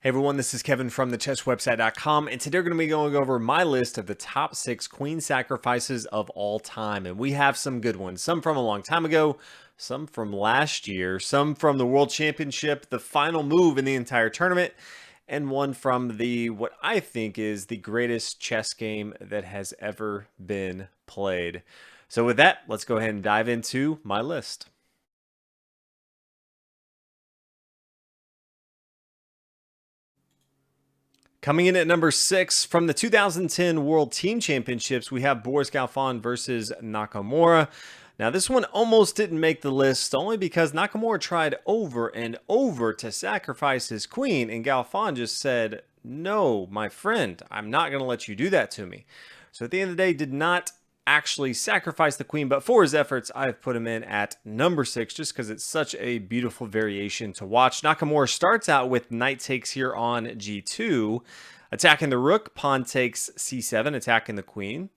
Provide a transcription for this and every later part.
Hey everyone, this is Kevin from thechesswebsite.com, and today we're going to be going over my list of the top 6 queen sacrifices of all time. And we have some good ones, some from a long time ago, some from last year, some from the World Championship, the final move in the entire tournament, and one from the what I think is the greatest chess game that has ever been played. So with that, let's go ahead and dive into my list. Coming in at number 6 from the 2010 World Team Championships, we have Gelfand versus Nakamura. Now, this one almost didn't make the list only because Nakamura tried over and over to sacrifice his queen, and Gelfand just said, "No, my friend, I'm not going to let you do that to me." So at the end of the day, did not actually sacrifice the queen, but for his efforts, I've put him in at number 6 just because it's such a beautiful variation to watch. Nakamura starts out with knight takes here on g2, attacking the rook, pawn takes c7, attacking the queen,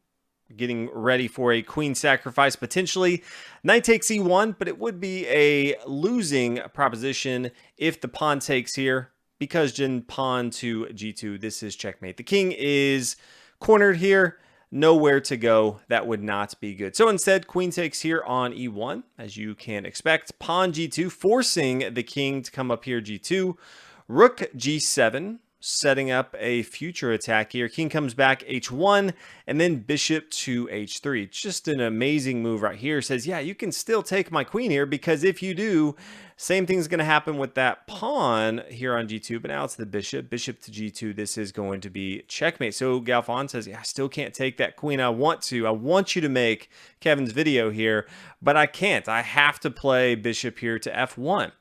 getting ready for a queen sacrifice potentially. Knight takes e1, but it would be a losing proposition if the pawn takes here, because then pawn to g2, this is checkmate. The king is cornered here, nowhere to go. That would not be good. So instead, queen takes here on e1, as you can expect. Pawn g2, forcing the king to come up here g2. Rook g7, setting up a future attack here. King comes back h1, and then bishop to h3. Just an amazing move right here. Says, yeah, you can still take my queen here, because if you do, same thing's going to happen with that pawn here on g2, but now it's the bishop. Bishop to g2, this is going to be checkmate. So Gelfand says, yeah, I still can't take that queen. I want you to make Kevin's video here, but I can't. I have to play bishop here to f1.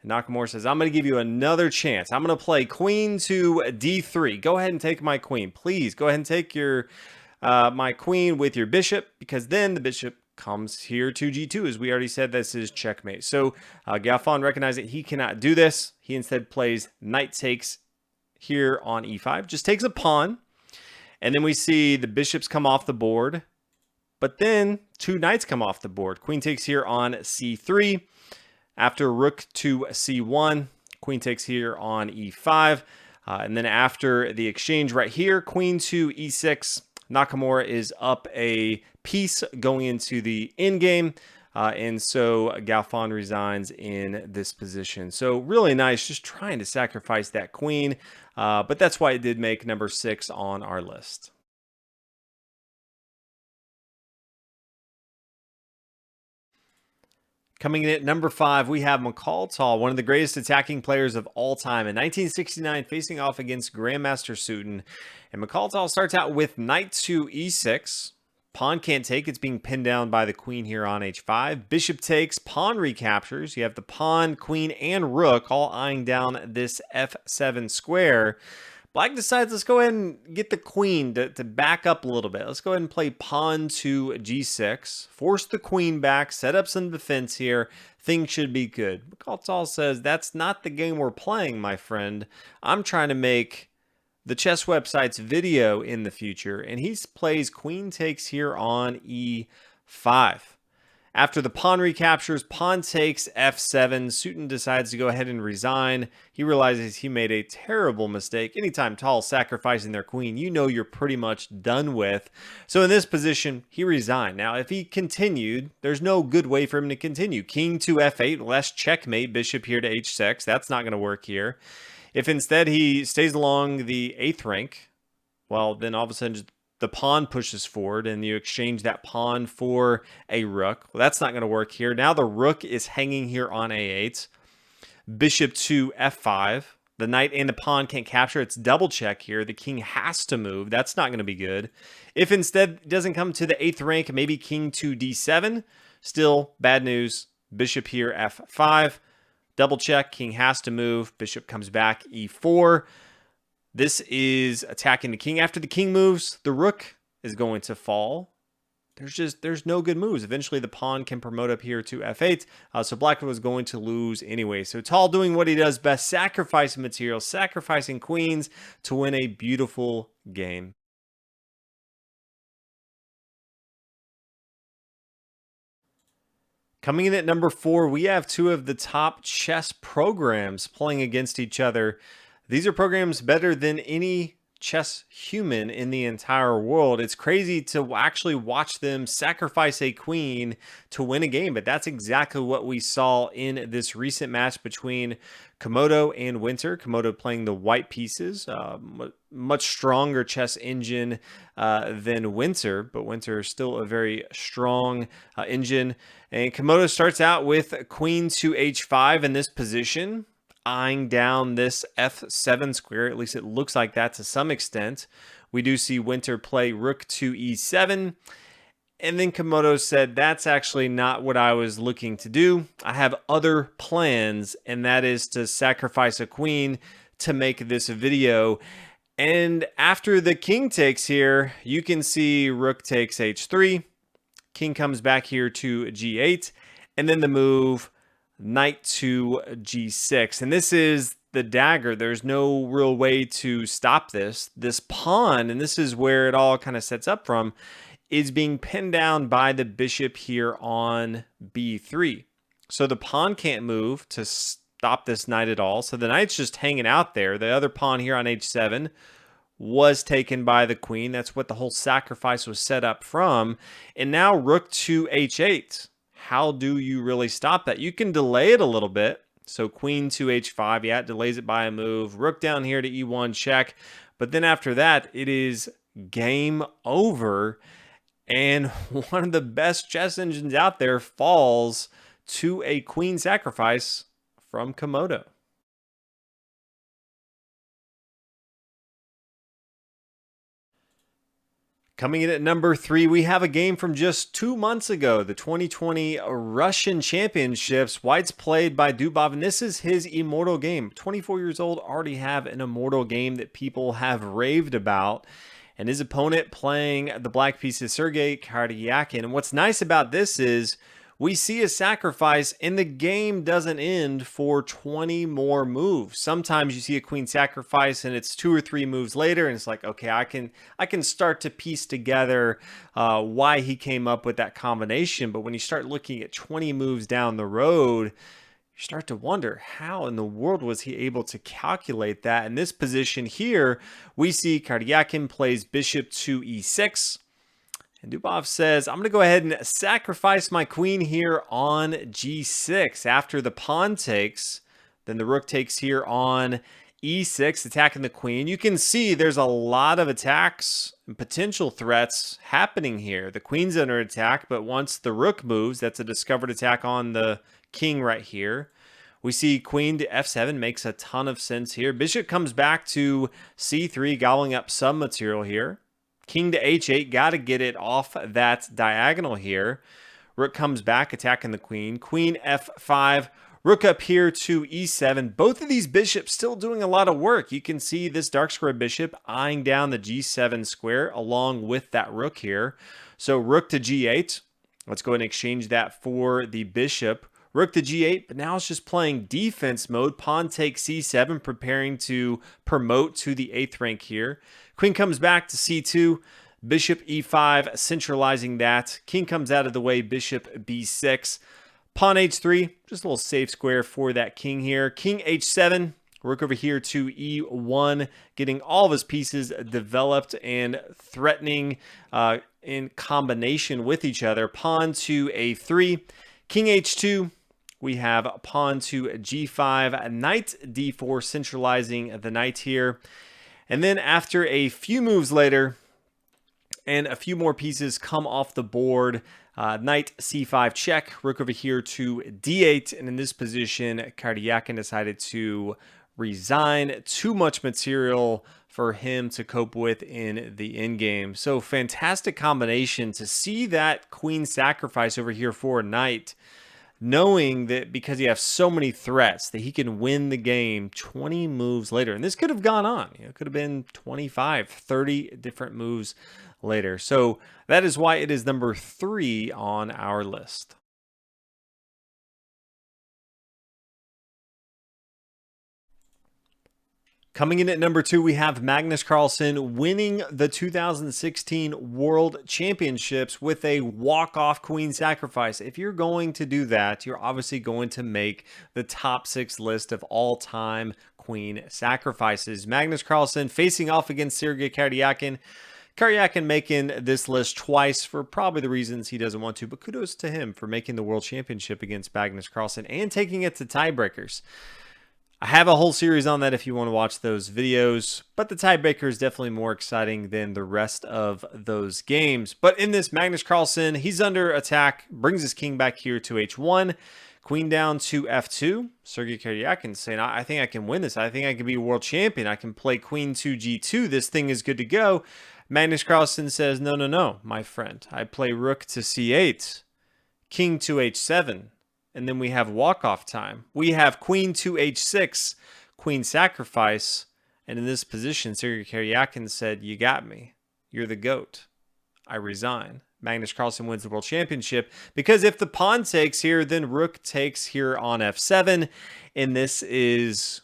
Nakamura says, I'm going to give you another chance. I'm going to play queen to d3. Go ahead and take my queen. Please go ahead and take your my queen with your bishop, because then the bishop comes here to g2. As we already said, this is checkmate. So Gelfand recognized that he cannot do this. He instead plays knight takes here on e5. Just takes a pawn. And then we see the bishops come off the board. But then two knights come off the board. Queen takes here on c3. After rook to c1, queen takes here on e5. And then after the exchange right here, queen to e6, Nakamura is up a piece going into the endgame. And so Gelfand resigns in this position. So really nice, just trying to sacrifice that queen. But that's why it did make number 6 on our list. Coming in at number 5, we have Komodo, one of the greatest attacking players of all time. In 1969, facing off against Grandmaster Suetin. And Komodo starts out with knight to e6. Pawn can't take. It's being pinned down by the queen here on h5. Bishop takes. Pawn recaptures. You have the pawn, queen, and rook all eyeing down this f7 square. Black decides, let's go ahead and get the queen to back up a little bit. Let's go ahead and play pawn to g6. Force the queen back. Set up some defense here. Things should be good. Komodo says, that's not the game we're playing, my friend. I'm trying to make the chess website's video in the future. And he plays queen takes here on e5. After the pawn recaptures, pawn takes f7. Suetin decides to go ahead and resign. He realizes he made a terrible mistake. Anytime Tal sacrificing their queen, you know you're pretty much done with. So in this position, he resigned. Now, if he continued, there's no good way for him to continue. King to f8, less checkmate. Bishop here to h6. That's not going to work here. If instead he stays along the 8th rank, well, then all of a sudden the pawn pushes forward and you exchange that pawn for a rook. Well, that's not going to work here. Now the rook is hanging here on a8. Bishop to f5. The knight and the pawn can't capture. It's double check here. The king has to move. That's not going to be good. If instead it doesn't come to the 8th rank, maybe king to d7. Still bad news. Bishop here f5. Double check. King has to move. Bishop comes back e4. This is attacking the king. After the king moves, the rook is going to fall. There's no good moves. Eventually, the pawn can promote up here to f8. So Black was going to lose anyway. So Tal doing what he does best, sacrificing material, sacrificing queens to win a beautiful game. Coming in at number 4, we have two of the top chess programs playing against each other. These are programs better than any chess human in the entire world. It's crazy to actually watch them sacrifice a queen to win a game, but that's exactly what we saw in this recent match between Komodo and Winter. Komodo playing the white pieces, much stronger chess engine than Winter, but Winter is still a very strong engine. And Komodo starts out with queen to h5 in this position, eyeing down this f7 square. At least it looks like that to some extent. We do see Winter play rook to e7. And then Komodo said, that's actually not what I was looking to do. I have other plans, and that is to sacrifice a queen to make this video. And after the king takes here, you can see rook takes h3. King comes back here to g8. And then the move knight to g6. And this is the dagger. There's no real way to stop this. This pawn, and this is where it all kind of sets up from, is being pinned down by the bishop here on b3. So the pawn can't move to stop this knight at all. So the knight's just hanging out there. The other pawn here on h7 was taken by the queen. That's what the whole sacrifice was set up from. And now rook to h8. How do you really stop that? You can delay it a little bit. So queen to h5, yeah, it delays it by a move. Rook down here to e1 check. But then after that, it is game over. And one of the best chess engines out there falls to a queen sacrifice from Komodo. Coming in at number 3, we have a game from just 2 months ago, the 2020 Russian Championships. White's played by Dubov, and this is his immortal game. 24 years old, already have an immortal game that people have raved about. And his opponent playing the black piece is Sergei Karyakin. And what's nice about this is we see a sacrifice and the game doesn't end for 20 more moves. Sometimes you see a queen sacrifice and it's 2 or 3 moves later and it's like, okay, I can start to piece together why he came up with that combination. But when you start looking at 20 moves down the road, you start to wonder, how in the world was he able to calculate that? In this position here, we see Karyakin plays bishop to e6. And Dubov says, I'm going to go ahead and sacrifice my queen here on g6. After the pawn takes, then the rook takes here on e6, attacking the queen. You can see there's a lot of attacks and potential threats happening here. The queen's under attack, but once the rook moves, that's a discovered attack on the king right here. We see queen to f7 makes a ton of sense here. Bishop comes back to c3, gobbling up some material here. King to h8, got to get it off that diagonal here. Rook comes back, attacking the queen. Queen f5, rook up here to e7. Both of these bishops still doing a lot of work. You can see this dark square bishop eyeing down the g7 square along with that rook here. So rook to g8. Let's go ahead and exchange that for the bishop. Rook to g8, but now it's just playing defense mode. Pawn takes c7, preparing to promote to the 8th rank here. Queen comes back to c2, bishop e5, centralizing that. King comes out of the way, bishop b6. Pawn h3, just a little safe square for that king here. King h7, rook over here to e1, getting all of his pieces developed and threatening in combination with each other. Pawn to a3, king h2. We have pawn to g5, knight d4, centralizing the knight here. And then after a few moves later, and a few more pieces come off the board, knight c5 check, rook over here to d8. And in this position, Karyakin decided to resign. Too much material for him to cope with in the endgame. So fantastic combination to see that queen sacrifice over here for a knight, knowing that because he has so many threats that he can win the game 20 moves later. And this could have gone on. It could have been 25, 30 different moves later. So that is why it is number 3 on our list. Coming in at number 2, we have Magnus Carlsen winning the 2016 World Championships with a walk-off queen sacrifice. If you're going to do that, you're obviously going to make the top 6 list of all-time queen sacrifices. Magnus Carlsen facing off against Sergei Karyakin. Karyakin making this list twice for probably the reasons he doesn't want to, but kudos to him for making the World Championship against Magnus Carlsen and taking it to tiebreakers. I have a whole series on that if you want to watch those videos, but the tiebreaker is definitely more exciting than the rest of those games. But in this, Magnus Carlsen, he's under attack, brings his king back here to h1, queen down to f2. Sergei Karyakin saying, I think I can win this. I think I can be world champion. I can play queen to g2. This thing is good to go. Magnus Carlsen says, no, my friend. I play rook to c8, king to h7. And then we have walk-off time. We have queen to h6, queen sacrifice. And in this position, Sergei Karyakin said, you got me. You're the GOAT. I resign. Magnus Carlsen wins the World Championship because if the pawn takes here, then rook takes here on f7. And this is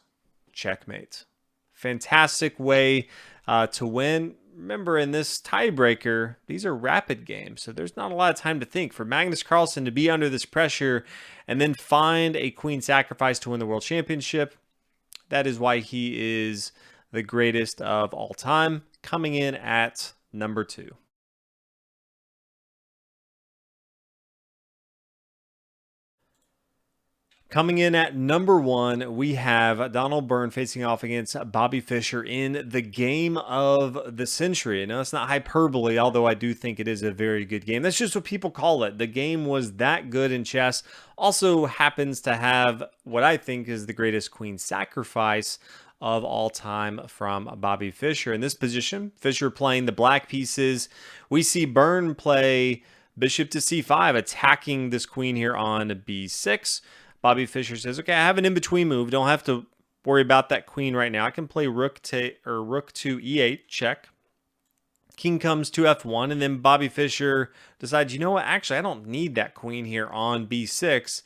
checkmate. Fantastic way to win. Remember, in this tiebreaker, these are rapid games, so there's not a lot of time to think. For Magnus Carlsen to be under this pressure and then find a queen sacrifice to win the World Championship, that is why he is the greatest of all time, coming in at number 2. Coming in at number 1, we have Donald Byrne facing off against Bobby Fischer in the game of the century. Now, it's not hyperbole, although I do think it is a very good game. That's just what people call it. The game was that good in chess. Also happens to have what I think is the greatest queen sacrifice of all time from Bobby Fischer. In this position, Fischer playing the black pieces. We see Byrne play bishop to c5, attacking this queen here on b6. Bobby Fischer says, okay, I have an in-between move. Don't have to worry about that queen right now. I can play rook to e8, check. King comes to f1, and then Bobby Fischer decides, you know what, actually, I don't need that queen here on b6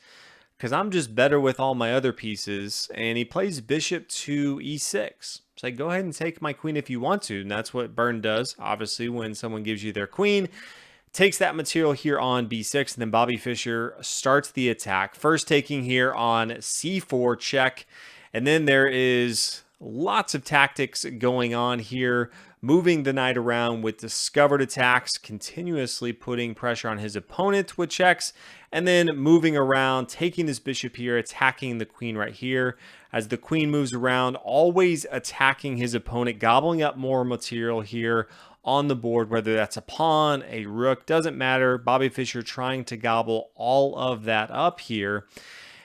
because I'm just better with all my other pieces. And he plays bishop to e6. So go ahead and take my queen if you want to. And that's what Byrne does, obviously, when someone gives you their queen. Takes that material here on b6, and then Bobby Fischer starts the attack. First taking here on c4, check. And then there is lots of tactics going on here, moving the knight around with discovered attacks, continuously putting pressure on his opponent with checks, and then moving around, taking this bishop here, attacking the queen right here. As the queen moves around, always attacking his opponent, gobbling up more material here on the board, whether that's a pawn, a rook, doesn't matter. Bobby Fischer trying to gobble all of that up here.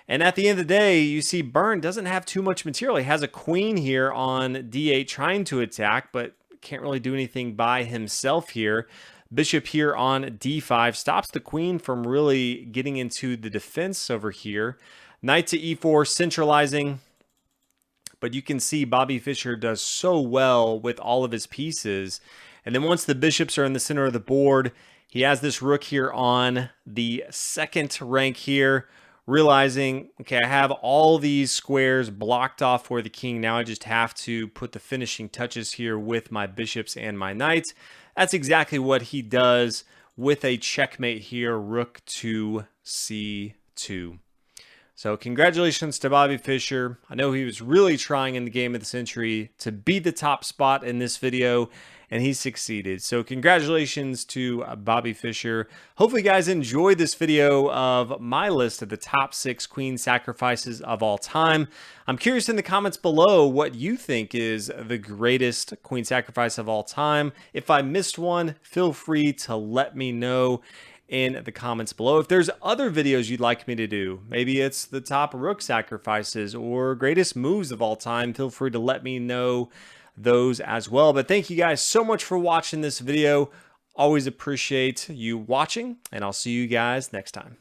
And at the end of the day, you see Byrne doesn't have too much material. He has a queen here on d8 trying to attack, but can't really do anything by himself here. Bishop here on d5 stops the queen from really getting into the defense over here. Knight to e4, centralizing. But you can see Bobby Fischer does so well with all of his pieces. And then once the bishops are in the center of the board, he has this rook here on the second rank here, realizing, okay, I have all these squares blocked off for the king. Now I just have to put the finishing touches here with my bishops and my knights. That's exactly what he does with a checkmate here, rook to c2. So congratulations to Bobby Fischer. I know he was really trying in the game of the century to be the top spot in this video, and he succeeded. So congratulations to Bobby Fischer. Hopefully you guys enjoyed this video of my list of the top 6 queen sacrifices of all time. I'm curious in the comments below what you think is the greatest queen sacrifice of all time. If I missed one, feel free to let me know in the comments below. If there's other videos you'd like me to do, maybe it's the top rook sacrifices or greatest moves of all time, feel free to let me know those as well. But thank you guys so much for watching this video. Always appreciate you watching, and I'll see you guys next time.